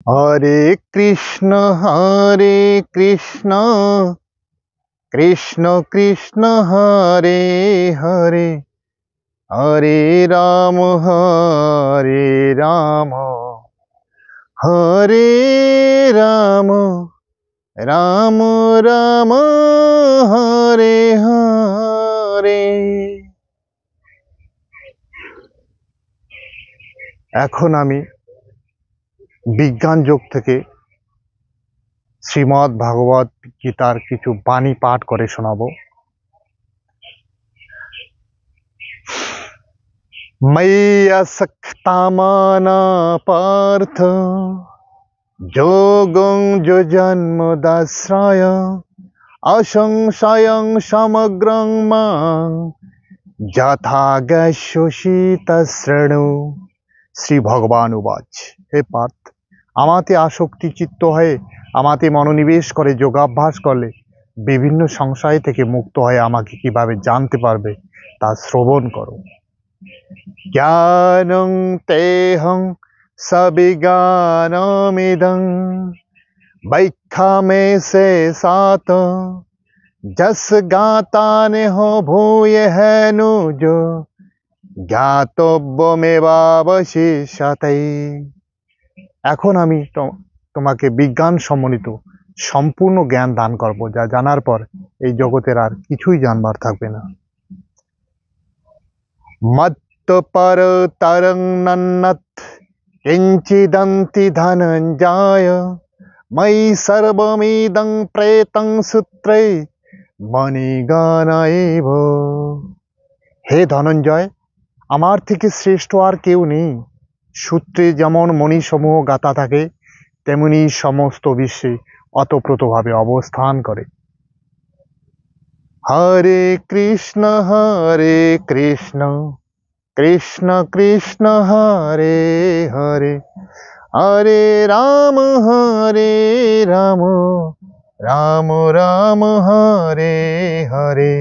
হরে কৃষ্ণ হরে কৃষ্ণ কৃষ্ণ কৃষ্ণ হরে হরে হরে রাম হরে রাম রাম রাম হরে হরে। এখন আমি বিজ্ঞান যোগ থেকে শ্রীমদ্ ভাগবত গীতার কিছু বাণী পাঠ করে শোনাবো। ময়্যাসক্তামানা পার্থ যোগং যজন্মদাশ্রয় অসংশয়ং সমগ্রং মাং যথা জ্ঞাস্যসি তশৃণু। শ্রী ভগবান উবাচ, হে পার্থ, আমাতে আসক্তি চিত্ত হয়ে আমাতে মনোনিবেশ করে যোগাভ্যাস করলে বিভিন্ন সংশয় থেকে মুক্ত হয়ে আমাকে কিভাবে জানতে পারবে তা শ্রবণ করো। জ্ঞানং তেহং সবিজ্ঞানমিদং बैखा से सात जस गाता ने हो भूय है नु जो জ্ঞাতব্যমেবাবশিষ্যতে। এখন আমি তোমাকে বিজ্ঞান সম্বলিত সম্পূর্ণ জ্ঞান দান করব, যা জানার পর এই জগতের আর কিছুই জানবার থাকবে না। মত্ত পর তরং নন্নত কিঞ্চিদন্তি ধনঞ্জয় ময়ি সর্বমিদং প্রেতং সূত্রে মণিগণাইব। হে ধনঞ্জয়, আমার থেকে শ্রেষ্ঠ আর কেউ নেই। সূত্রে যেমন মণিসমূহ গাঁথা থাকে, তেমনি সমস্ত বিশ্বে অতপ্রতভাবে অবস্থান করে। হরে কৃষ্ণ কৃষ্ণ কৃষ্ণ হরে হরে হরে রাম রাম রাম হরে হরে।